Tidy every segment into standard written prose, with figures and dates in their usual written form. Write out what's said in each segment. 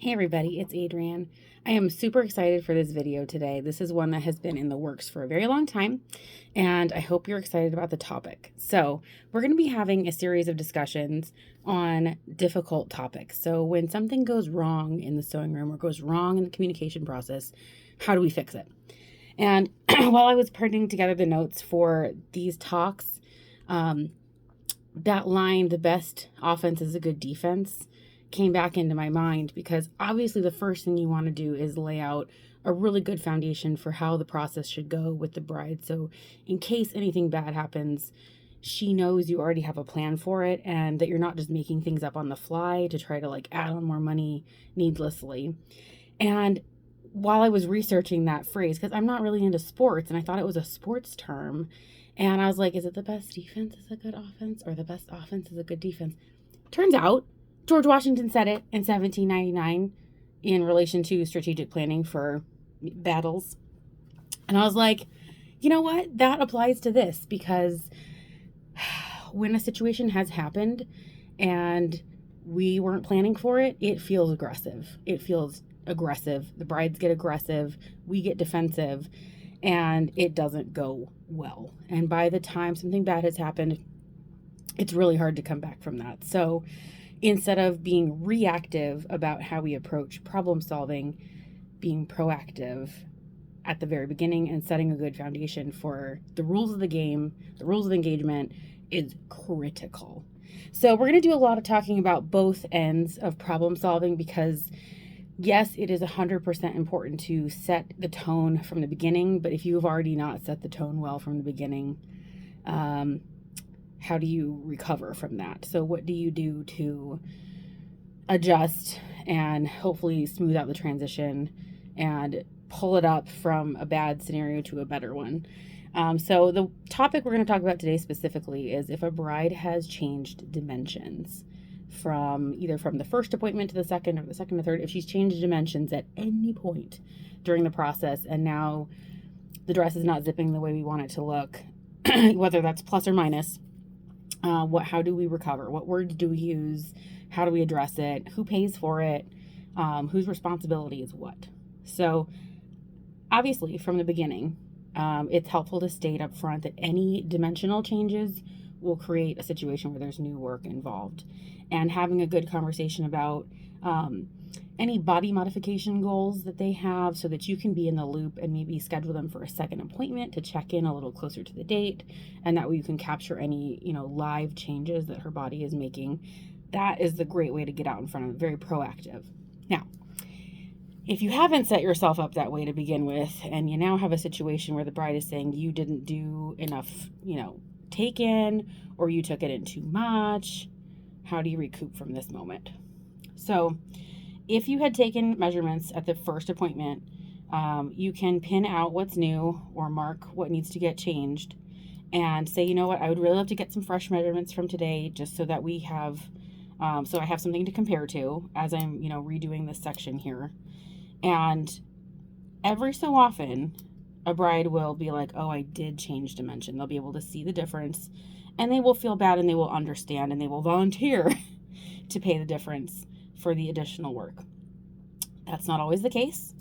Hey everybody, it's Adrienne. I am super excited for this video today. This is one that has been in the works for a very long time, and I hope you're excited about the topic. So we're going to be having a series of discussions on difficult topics. So when something goes wrong in the sewing room or goes wrong in the communication process, how do we fix it? And while I was putting together the notes for these talks, that line, the best offense is a good defense, came back into my mind because obviously the first thing you want to do is lay out a really good foundation for how the process should go with the bride. So in case anything bad happens, she knows you already have a plan for it and that you're not just making things up on the fly to try to add on more money needlessly. And while I was researching that phrase, because I'm not really into sports and I thought it was a sports term, and I was like, is it the best defense is a good offense or the best offense is a good defense? Turns out George Washington said it in 1799 in relation to strategic planning for battles. And I was like, you know what? That applies to this because when a situation has happened and we weren't planning for it, it feels aggressive. The brides get aggressive. We get defensive. And it doesn't go well. And by the time something bad has happened, it's really hard to come back from that. So instead of being reactive about how we approach problem solving, being proactive at the very beginning and setting a good foundation for the rules of the game, the rules of engagement is critical. So we're going to do a lot of talking about both ends of problem solving because yes, it is 100% important to set the tone from the beginning, but if you have already not set the tone well from the beginning, how do you recover from that? So what do you do to adjust and hopefully smooth out the transition and pull it up from a bad scenario to a better one? So the topic we're going to talk about today specifically is if a bride has changed dimensions from the first appointment to the second or the second to third, if she's changed dimensions at any point during the process and now the dress is not zipping the way we want it to look, whether that's plus or minus, how do we recover? What words do we use? How do we address it? Who pays for it? Whose responsibility is what? So obviously from the beginning, it's helpful to state up front that any dimensional changes will create a situation where there's new work involved. And having a good conversation about any body modification goals that they have so that you can be in the loop and maybe schedule them for a second appointment to check in a little closer to the date, and that way you can capture any live changes that her body is making. That is the great way to get out in front of it, very proactive. Now, if you haven't set yourself up that way to begin with, and you now have a situation where the bride is saying you didn't do enough, take in, or you took it in too much, how do you recoup from this moment? So if you had taken measurements at the first appointment, you can pin out what's new or mark what needs to get changed and say, you know what, I would really love to get some fresh measurements from today just so that we have, so I have something to compare to as I'm, redoing this section here. And every so often, a bride will be like, oh, I did change dimension. They'll be able to see the difference and they will feel bad and they will understand and they will volunteer to pay the difference for the additional work. That's not always the case.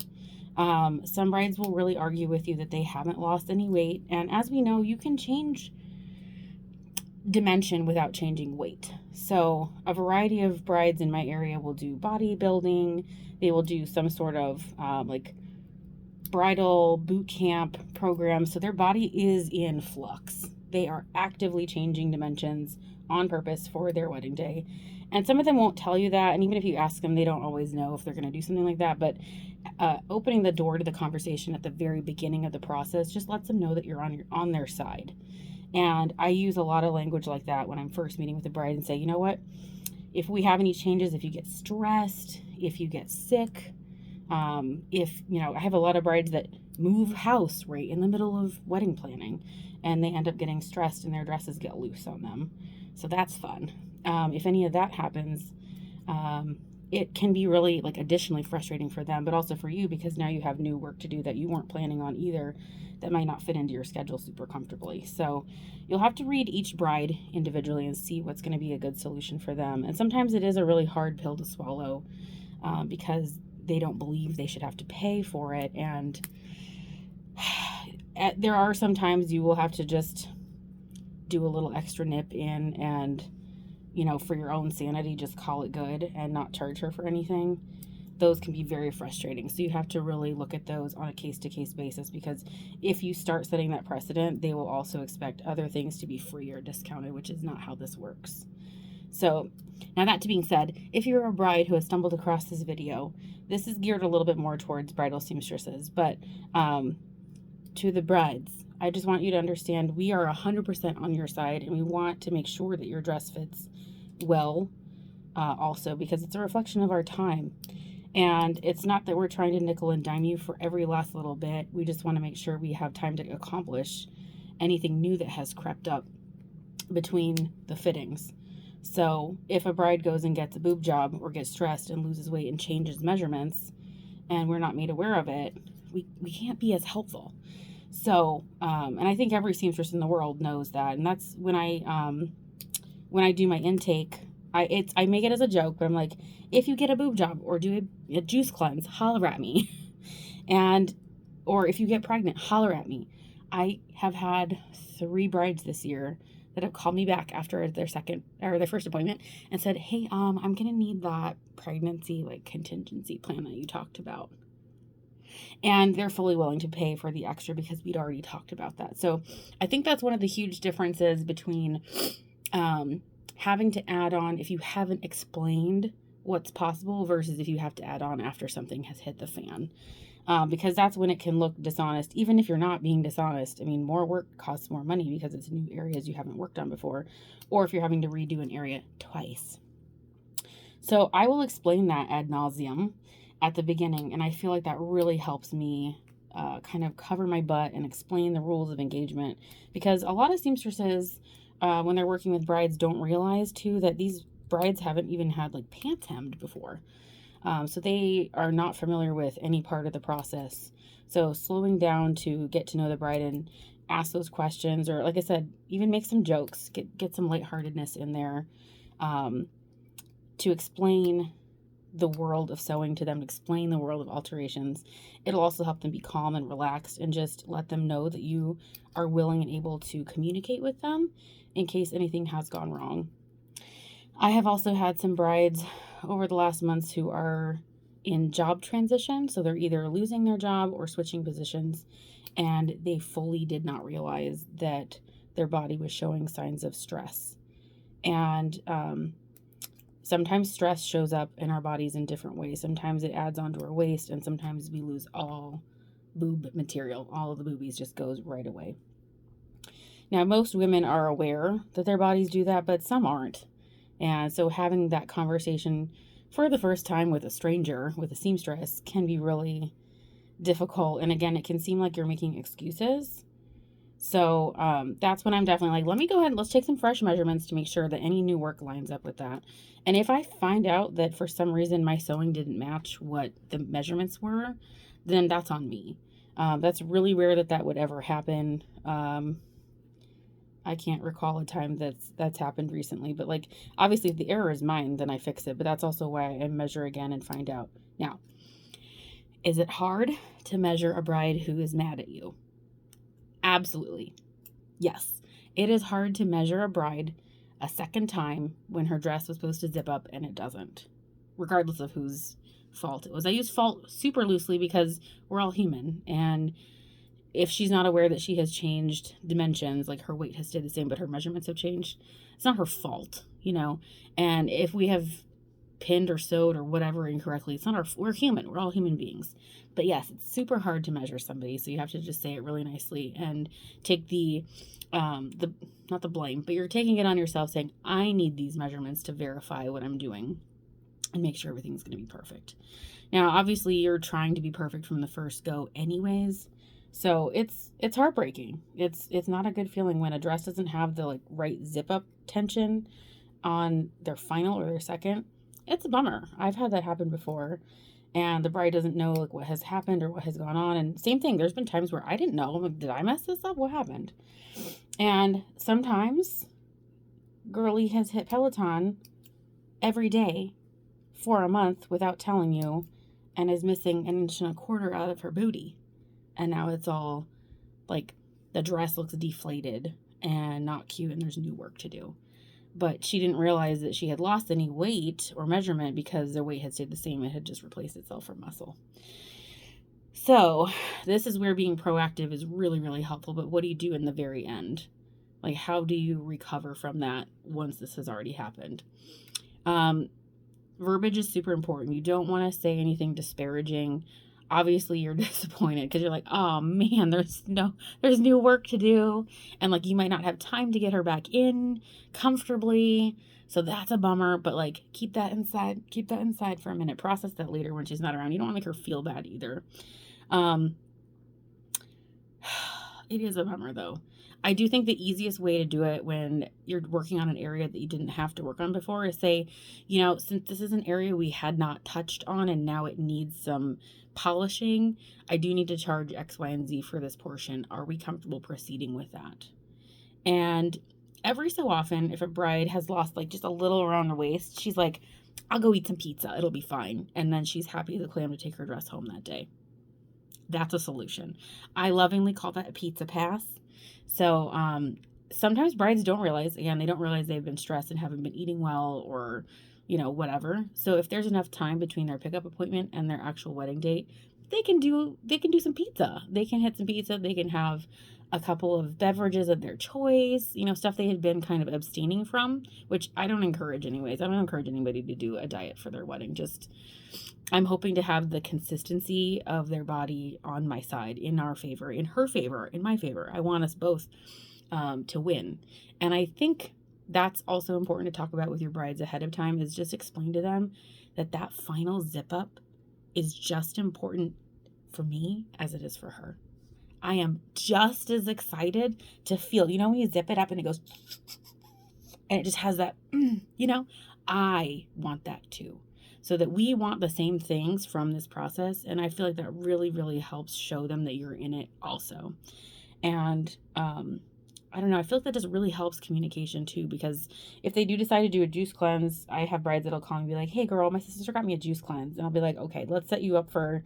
Some brides will really argue with you that they haven't lost any weight. And as we know, you can change dimension without changing weight. So a variety of brides in my area will do bodybuilding. They will do some sort of bridal boot camp program. So their body is in flux. They are actively changing dimensions on purpose for their wedding day. And some of them won't tell you that. And even if you ask them, they don't always know if they're going to do something like that. But opening the door to the conversation at the very beginning of the process just lets them know that you're on their side. And I use a lot of language like that when I'm first meeting with the bride and say, you know what, if we have any changes, if you get stressed, if you get sick, if, I have a lot of brides that move house right in the middle of wedding planning and they end up getting stressed and their dresses get loose on them. So that's fun. If any of that happens, it can be really additionally frustrating for them, but also for you because now you have new work to do that you weren't planning on either that might not fit into your schedule super comfortably. So you'll have to read each bride individually and see what's going to be a good solution for them. And sometimes it is a really hard pill to swallow because they don't believe they should have to pay for it. And there are some times you will have to just do a little extra nip in and, for your own sanity, just call it good and not charge her for anything. Those can be very frustrating. So you have to really look at those on a case-to-case basis, because if you start setting that precedent, they will also expect other things to be free or discounted, which is not how this works. So now, that being said, if you're a bride who has stumbled across this video, this is geared a little bit more towards bridal seamstresses, but to the brides, I just want you to understand we are 100% on your side, and we want to make sure that your dress fits well also, because it's a reflection of our time. And it's not that we're trying to nickel and dime you for every last little bit. We just want to make sure we have time to accomplish anything new that has crept up between the fittings. So if a bride goes and gets a boob job or gets stressed and loses weight and changes measurements, and we're not made aware of it, we can't be as helpful. So, and I think every seamstress in the world knows that. And that's when I do my intake, I make it as a joke, but I'm like, if you get a boob job or do a juice cleanse, holler at me. Or if you get pregnant, holler at me. I have had 3 brides this year that have called me back after their first appointment and said, hey, I'm going to need that pregnancy, contingency plan that you talked about. And they're fully willing to pay for the extra because we'd already talked about that. So I think that's one of the huge differences between, having to add on if you haven't explained what's possible versus if you have to add on after something has hit the fan. Because that's when it can look dishonest, even if you're not being dishonest. I mean, more work costs more money because it's new areas you haven't worked on before, or if you're having to redo an area twice. So I will explain that ad nauseum at the beginning, and I feel like that really helps me kind of cover my butt and explain the rules of engagement, because a lot of seamstresses, when they're working with brides, don't realize too that these brides haven't even had pants hemmed before. So they are not familiar with any part of the process. So slowing down to get to know the bride and ask those questions, or like I said, even make some jokes, get some lightheartedness in there, to explain the world of sewing to them, explain the world of alterations. It'll also help them be calm and relaxed, and just let them know that you are willing and able to communicate with them in case anything has gone wrong. I have also had some brides over the last months who are in job transition. So they're either losing their job or switching positions, and they fully did not realize that their body was showing signs of stress. And sometimes stress shows up in our bodies in different ways. Sometimes it adds onto our waist, and sometimes we lose all boob material. All of the boobies just goes right away. Now, most women are aware that their bodies do that, but some aren't. And so having that conversation for the first time with a stranger, with a seamstress, can be really difficult. And again, it can seem like you're making excuses. So that's when I'm definitely let me go ahead and let's take some fresh measurements to make sure that any new work lines up with that. And if I find out that for some reason my sewing didn't match what the measurements were, then that's on me. That's really rare that would ever happen. I can't recall a time that's happened recently, but obviously if the error is mine, then I fix it. But that's also why I measure again and find out. Now, is it hard to measure a bride who is mad at you? Absolutely. Yes. It is hard to measure a bride a second time when her dress was supposed to zip up and it doesn't, regardless of whose fault it was. I use fault super loosely because we're all human, and if she's not aware that she has changed dimensions, her weight has stayed the same, but her measurements have changed, it's not her fault, And if we have pinned or sewed or whatever incorrectly, it's not we're human. We're all human beings. But yes, it's super hard to measure somebody. So you have to just say it really nicely and take not the blame, but you're taking it on yourself, saying, I need these measurements to verify what I'm doing and make sure everything's going to be perfect. Now, obviously you're trying to be perfect from the first go anyways. So it's heartbreaking. It's not a good feeling when a dress doesn't have the right zip up tension on their final or their second. It's a bummer. I've had that happen before, and the bride doesn't know what has happened or what has gone on. And same thing, there's been times where I didn't know. Did I mess this up? What happened? And sometimes girly has hit Peloton every day for a month without telling you and is missing 1.25 inches out of her booty. And now it's all like the dress looks deflated and not cute and there's new work to do. But she didn't realize that she had lost any weight or measurement because the weight had stayed the same. It had just replaced itself for muscle. So this is where being proactive is really, really helpful. But what do you do in the very end? Like, how do you recover from that once this has already happened? Verbiage is super important. You don't want to say anything disparaging. Obviously you're disappointed because you're like, oh man, there's new work to do. And like, you might not have time to get her back in comfortably. So that's a bummer, but like, keep that inside for a minute. Process that later when she's not around. You don't want to make her feel bad either. It is a bummer though. I do think the easiest way to do it when you're working on an area that you didn't have to work on before is say, since this is an area we had not touched on and now it needs some polishing, I do need to charge X, Y, and Z for this portion. Are we comfortable proceeding with that? And every so often, if a bride has lost like just a little around her waist, she's like, I'll go eat some pizza. It'll be fine. And then she's happy as a clam to take her dress home that day. That's a solution. I lovingly call that a pizza pass. So sometimes brides don't realize, again, they don't realize they've been stressed and haven't been eating well or, whatever. So if there's enough time between their pickup appointment and their actual wedding date, they can do some pizza. They can hit some pizza. They can have a couple of beverages of their choice, stuff they had been kind of abstaining from, which I don't encourage anyways. I don't encourage anybody to do a diet for their wedding. Just, I'm hoping to have the consistency of their body on my side, in our favor, in her favor, in my favor. I want us both to win. And I think that's also important to talk about with your brides ahead of time, is just explain to them that final zip up is just important for me as it is for her. I am just as excited to feel, when you zip it up and it goes, and it just has that, I want that too. So that we want the same things from this process. And I feel like that really, really helps show them that you're in it also. And I don't know, I feel like that just really helps communication too, because if they do decide to do a juice cleanse, I have brides that'll call and be like, hey girl, my sister got me a juice cleanse. And I'll be like, okay, let's set you up for,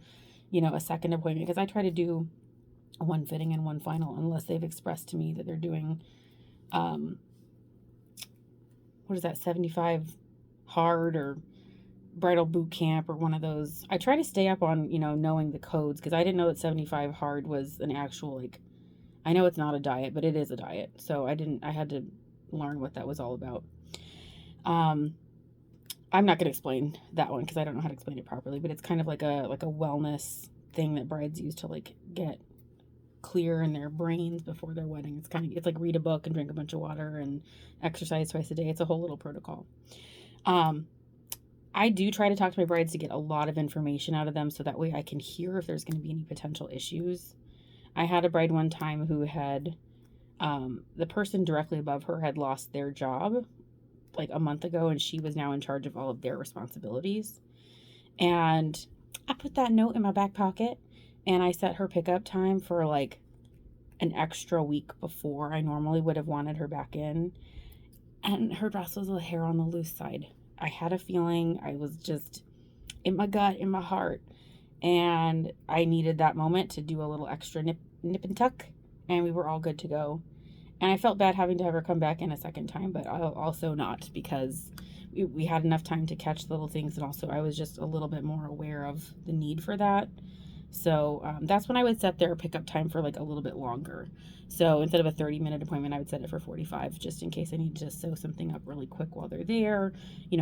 a second appointment, because I try to do one fitting and one final unless they've expressed to me that they're doing, 75 hard or bridal boot camp or one of those. I try to stay up on, knowing the codes, because I didn't know that 75 hard was an actual, I know it's not a diet, but it is a diet. So I had to learn what that was all about. I'm not going to explain that one because I don't know how to explain it properly, but it's kind of like a wellness thing that brides use to get clear in their brains before their wedding. It's like read a book and drink a bunch of water and exercise twice a day. It's a whole little protocol. I do try to talk to my brides to get a lot of information out of them so that way I can hear if there's going to be any potential issues. I had a bride one time who had, the person directly above her had lost their job like a month ago, and she was now in charge of all of their responsibilities. And I put that note in my back pocket, and I set her pickup time for an extra week before I normally would have wanted her back in. And her dress was a hair on the loose side. I had a feeling, I was just in my gut, in my heart. And I needed that moment to do a little extra nip and tuck, and we were all good to go. And I felt bad having to have her come back in a second time, but also not, because we had enough time to catch little things, and also I was just a little bit more aware of the need for that. So that's when I would set their pickup time for a little bit longer. So instead of a 30-minute appointment, I would set it for 45, just in case I need to sew something up really quick while they're there,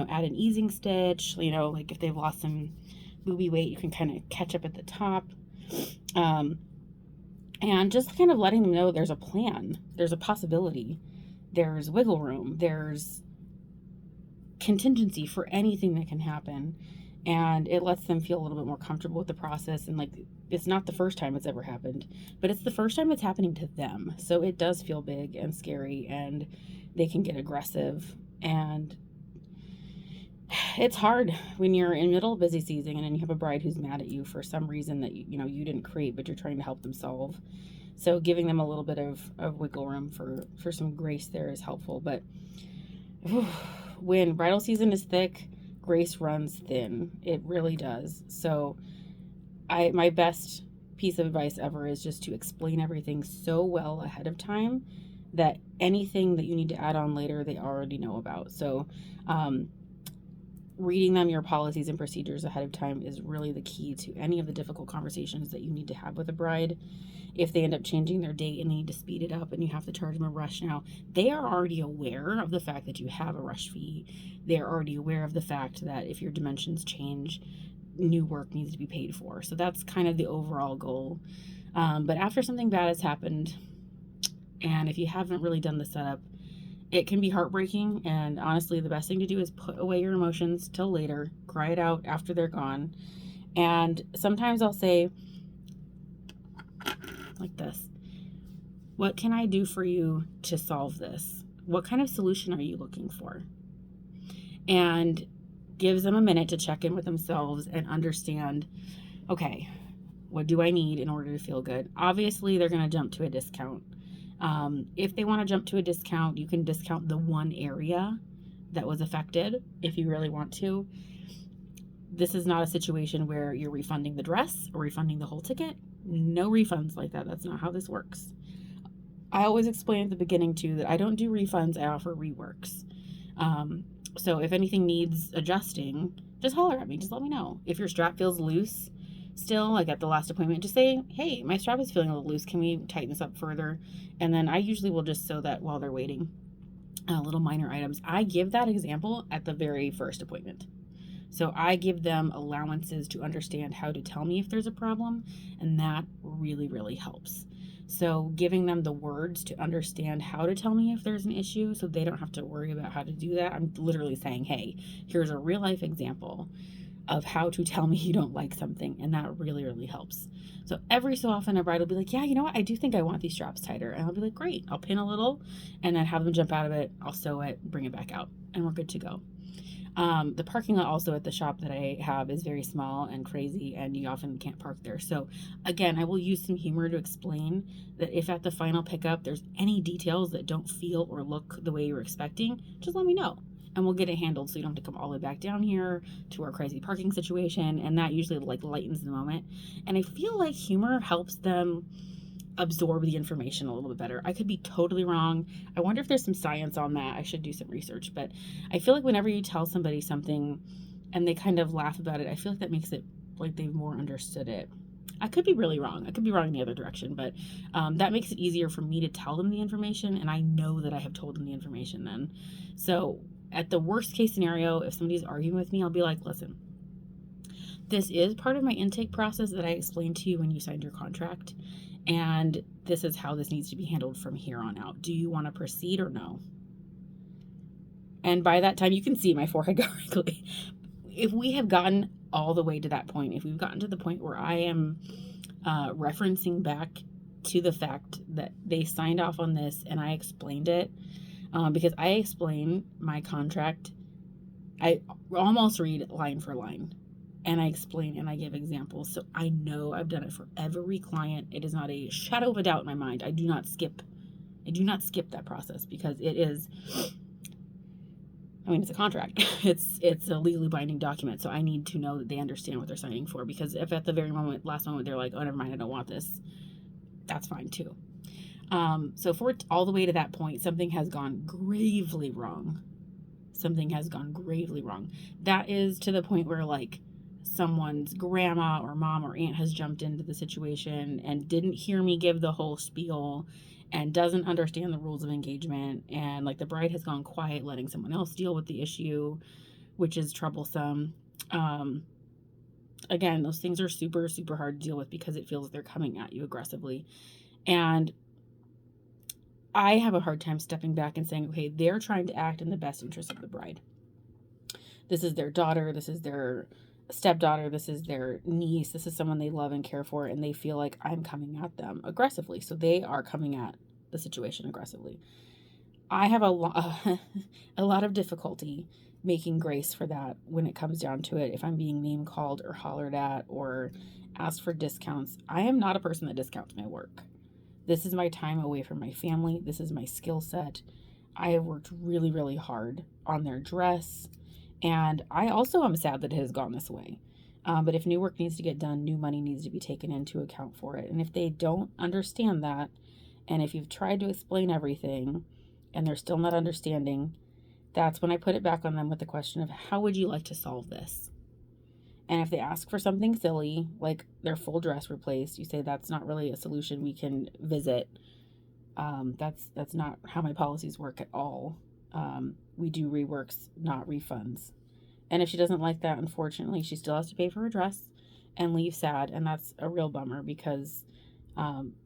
add an easing stitch, if they've lost some booby weight, you can kind of catch up at the top. And just kind of letting them know there's a plan, there's a possibility, there's wiggle room, there's contingency for anything that can happen. And it lets them feel a little bit more comfortable with the process. And it's not the first time it's ever happened, but it's the first time it's happening to them. So it does feel big and scary, and they can get aggressive. And it's hard when you're in the middle of busy season and you have a bride who's mad at you for some reason that you didn't create, but you're trying to help them solve. So giving them a little bit of wiggle room for some grace there is helpful. But when bridal season is thick, grace runs thin. It really does. So my best piece of advice ever is just to explain everything so well ahead of time that anything that you need to add on later, they already know about. So, reading them your policies and procedures ahead of time is really the key to any of the difficult conversations that you need to have with a bride. If they end up changing their date and they need to speed it up and you have to charge them a rush now, they are already aware of the fact that you have a rush fee. They're already aware of the fact that if your dimensions change, new work needs to be paid for. So that's kind of the overall goal. But after something bad has happened, and if you haven't really done the setup, it can be heartbreaking. And honestly, the best thing to do is put away your emotions till later, cry it out after they're gone. And sometimes I'll say, like this, what can I do for you to solve this? What kind of solution are you looking for? And gives them a minute to check in with themselves and understand, okay, what do I need in order to feel good? Obviously, they're going to jump to a discount. If they want to jump to a discount, you can discount the one area that was affected if you really want to. This is not a situation where you're refunding the dress or refunding the whole ticket. No refunds like that. That's not how this works. I always explain at the beginning too that I don't do refunds, I offer reworks. So if anything needs adjusting, just holler at me, just let me know. If your strap feels loose still, like at the last appointment, just say, hey, my strap is feeling a little loose, can we tighten this up further? And then I usually will just sew that while they're waiting. Little minor items. I give that example at the very first appointment. So I give them allowances to understand how to tell me if there's a problem, and that really, really helps. So giving them the words to understand how to tell me if there's an issue so they don't have to worry about how to do that. I'm literally saying, hey, here's a real life example of how to tell me you don't like something, and that really, really helps. So every so often a bride will be like, yeah, you know what, I do think I want these straps tighter. And I'll be like, great, I'll pin a little and then have them jump out of it. I'll sew it, bring it back out, and we're good to go. The parking lot also at the shop that I have is very small and crazy, and you often can't park there. So again, I will use some humor to explain that if at the final pickup there's any details that don't feel or look the way you're expecting, just let me know and we'll get it handled so you don't have to come all the way back down here to our crazy parking situation. And that usually like lightens the moment. And I feel like humor helps them absorb the information a little bit better. I could be totally wrong. I wonder if there's some science on that. I should do some research, but I feel like whenever you tell somebody something and they kind of laugh about it, I feel like that makes it like they've more understood it. I could be really wrong. I could be wrong in the other direction, but that makes it easier for me to tell them the information, and I know that I have told them the information then. So at the worst case scenario, if somebody's arguing with me, I'll be like, listen, this is part of my intake process that I explained to you when you signed your contract. And this is how this needs to be handled from here on out. Do you want to proceed or no? And by that time, you can see my forehead go wrinkly. If we have gotten all the way to that point, if we've gotten to the point where I am referencing back to the fact that they signed off on this and I explained it, because I explain my contract, I almost read line for line. And I explain and I give examples. So I know I've done it for every client. It is not a shadow of a doubt in my mind. I do not skip that process because it is, I mean, it's a contract. It's a legally binding document. So I need to know that they understand what they're signing for, because if at the very last moment, they're like, oh, never mind, I don't want this, that's fine too. So for it all the way to that point, something has gone gravely wrong. That is to the point where like someone's grandma or mom or aunt has jumped into the situation and didn't hear me give the whole spiel and doesn't understand the rules of engagement, and like the bride has gone quiet, letting someone else deal with the issue, which is troublesome. Again, those things are super, super hard to deal with because it feels like they're coming at you aggressively. And I have a hard time stepping back and saying, okay, they're trying to act in the best interest of the bride. This is their daughter. This is their stepdaughter. This is their niece. This is someone they love and care for, and they feel like I'm coming at them aggressively. So they are coming at the situation aggressively. I have a lot of difficulty making grace for that when it comes down to it. If I'm being name called or hollered at or asked for discounts, I am not a person that discounts my work. This is my time away from my family. This is my skill set. I have worked really, really hard on their dress And I also am sad that it has gone this way. But if new work needs to get done, new money needs to be taken into account for it. And if they don't understand that, and if you've tried to explain everything and they're still not understanding, that's when I put it back on them with the question of, how would you like to solve this? And if they ask for something silly, like their full dress replaced, you say, that's not really a solution we can visit. That's not how my policies work at all. We do reworks, not refunds. And if she doesn't like that, unfortunately, she still has to pay for her dress and leave sad. And that's a real bummer because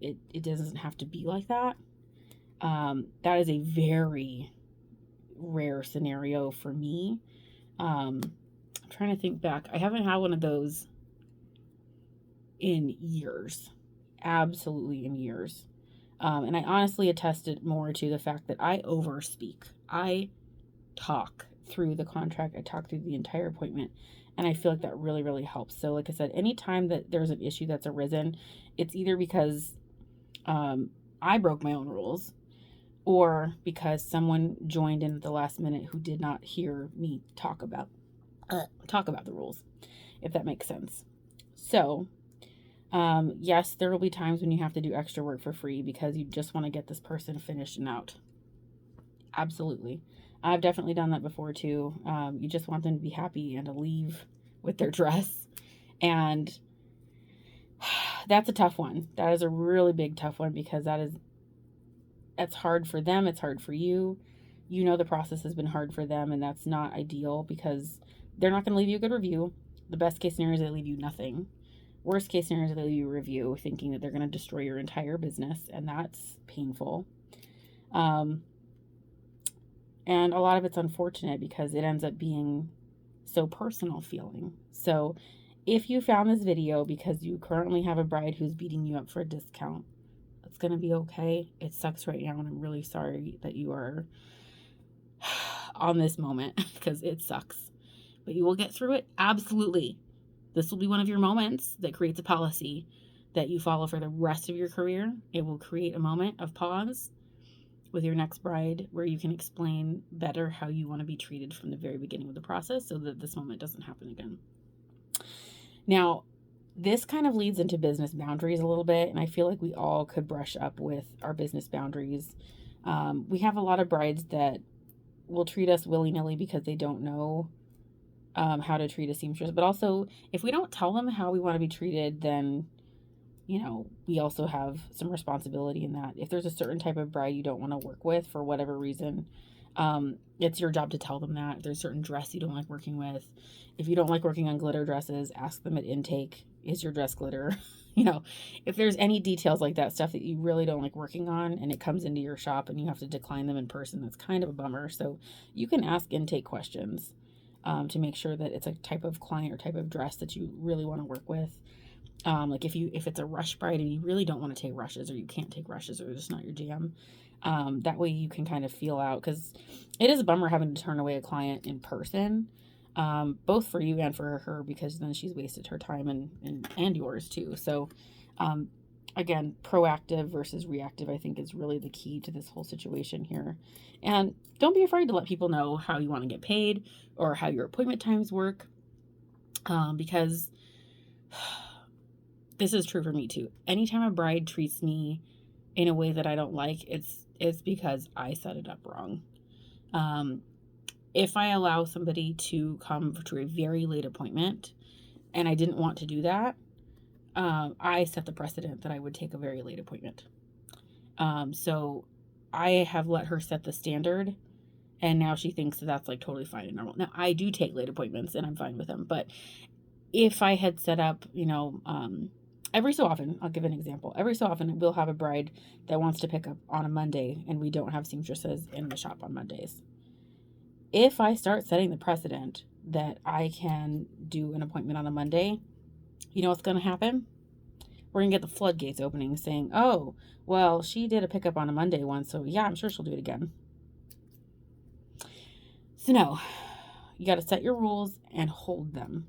it doesn't have to be like that. That is a very rare scenario for me. I'm trying to think back. I haven't had one of those in years. Absolutely in years. And I honestly attested more to the fact that I overspeak. I talk through the contract. I talk through the entire appointment. And I feel like that really, really helps. So like I said, anytime that there's an issue that's arisen, it's either because I broke my own rules, or because someone joined in at the last minute who did not hear me talk about the rules, if that makes sense. So, yes, there will be times when you have to do extra work for free because you just want to get this person finished and out. Absolutely. I've definitely done that before too. You just want them to be happy and to leave with their dress. And that's a tough one. That is a really big tough one because it's hard for them. It's hard for you. You know, the process has been hard for them, and that's not ideal because they're not going to leave you a good review. The best case scenario is they leave you nothing. Worst case scenario is they leave you a review thinking that they're going to destroy your entire business, and that's painful. And a lot of it's unfortunate because it ends up being so personal feeling. So if you found this video because you currently have a bride who's beating you up for a discount, it's going to be okay. It sucks right now, and I'm really sorry that you are on this moment because it sucks. But you will get through it. Absolutely. This will be one of your moments that creates a policy that you follow for the rest of your career. It will create a moment of pause with your next bride where you can explain better how you want to be treated from the very beginning of the process so that this moment doesn't happen again. Now, this kind of leads into business boundaries a little bit, and I feel like we all could brush up with our business boundaries. We have a lot of brides that will treat us willy-nilly because they don't know how to treat a seamstress, but also if we don't tell them how we want to be treated, then we also have some responsibility in that. If there's a certain type of bride you don't want to work with for whatever reason, it's your job to tell them that. If there's a certain dress you don't like working with, if you don't like working on glitter dresses, ask them at intake, is your dress glitter? If there's any details like that, stuff that you really don't like working on and it comes into your shop and you have to decline them in person, that's kind of a bummer. So you can ask intake questions to make sure that it's a type of client or type of dress that you really want to work with. Like if it's a rush bride and you really don't want to take rushes, or you can't take rushes, or it's just not your jam, that way you can kind of feel out, because it is a bummer having to turn away a client in person, both for you and for her, because then she's wasted her time and yours too. So again, proactive versus reactive, I think, is really the key to this whole situation here. And don't be afraid to let people know how you want to get paid or how your appointment times work, because this is true for me too. Anytime a bride treats me in a way that I don't like, it's because I set it up wrong. If I allow somebody to come to a very late appointment and I didn't want to do that, I set the precedent that I would take a very late appointment. So I have let her set the standard, and now she thinks that that's like totally fine and normal. Now, I do take late appointments and I'm fine with them, but if I had set up, every so often, I'll give an example. Every so often, we'll have a bride that wants to pick up on a Monday, and we don't have seamstresses in the shop on Mondays. If I start setting the precedent that I can do an appointment on a Monday, you know what's going to happen? We're going to get the floodgates opening saying, oh, well, she did a pickup on a Monday once, so yeah, I'm sure she'll do it again. So no, you got to set your rules and hold them.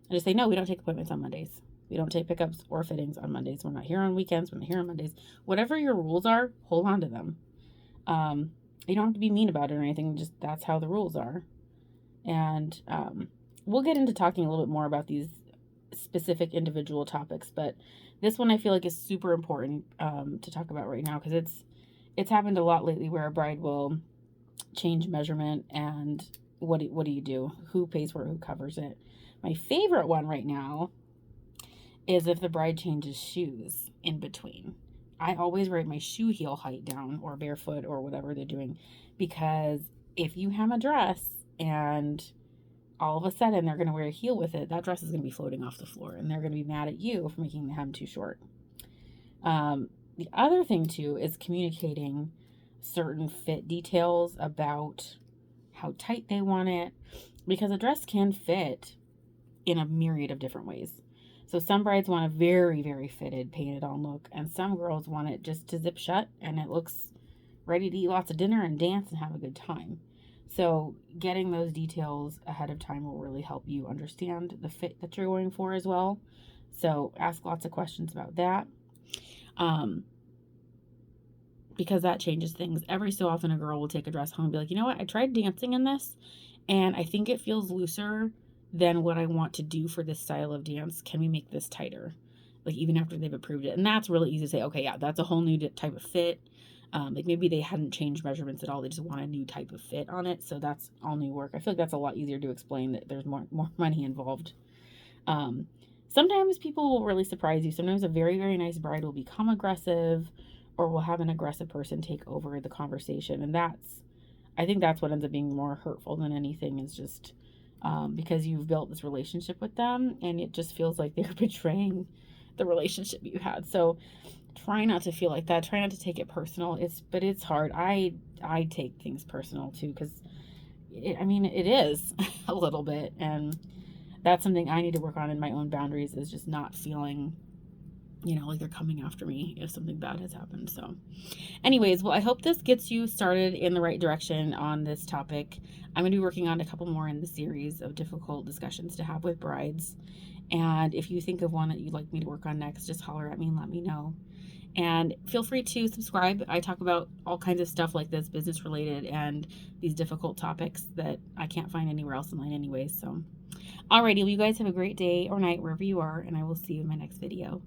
And just say, no, we don't take appointments on Mondays. We don't take pickups or fittings on Mondays. We're not here on weekends. We're not here on Mondays. Whatever your rules are, hold on to them. You don't have to be mean about it or anything. Just that's how the rules are. And we'll get into talking a little bit more about these specific individual topics, but this one I feel like is super important to talk about right now, because it's happened a lot lately where a bride will change measurement, and what do you do? Who pays for it? Who covers it? My favorite one right now is if the bride changes shoes in between. I always write my shoe heel height down, or barefoot, or whatever they're doing, because if you hem a dress and all of a sudden they're going to wear a heel with it, that dress is going to be floating off the floor, and they're going to be mad at you for making the hem too short. The other thing too is communicating certain fit details about how tight they want it, because a dress can fit in a myriad of different ways. So some brides want a very, very fitted, painted on look, and some girls want it just to zip shut and it looks ready to eat lots of dinner and dance and have a good time. So getting those details ahead of time will really help you understand the fit that you're going for as well. So ask lots of questions about that. Because that changes things. Every so often a girl will take a dress home and be like, you know what, I tried dancing in this and I think it feels looser than what I want to do for this style of dance. Can we make this tighter? Like, even after they've approved it. And that's really easy to say, okay, yeah, that's a whole new type of fit. Like maybe they hadn't changed measurements at all. They just want a new type of fit on it. So that's all new work. I feel like that's a lot easier to explain, that there's more money involved. Sometimes people will really surprise you. Sometimes a very, very nice bride will become aggressive, or will have an aggressive person take over the conversation. And I think that's what ends up being more hurtful than anything, is just because you've built this relationship with them and it just feels like they're betraying the relationship you had. So try not to feel like that. Try not to take it personal. But it's hard. I take things personal too, because it is a little bit, and that's something I need to work on in my own boundaries, is just not feeling, like they're coming after me if something bad has happened. So anyways, well, I hope this gets you started in the right direction on this topic. I'm going to be working on a couple more in the series of difficult discussions to have with brides. And if you think of one that you'd like me to work on next, just holler at me and let me know. And feel free to subscribe. I talk about all kinds of stuff like this, business related, and these difficult topics that I can't find anywhere else online anyways. So alrighty, well, you guys have a great day or night wherever you are, and I will see you in my next video.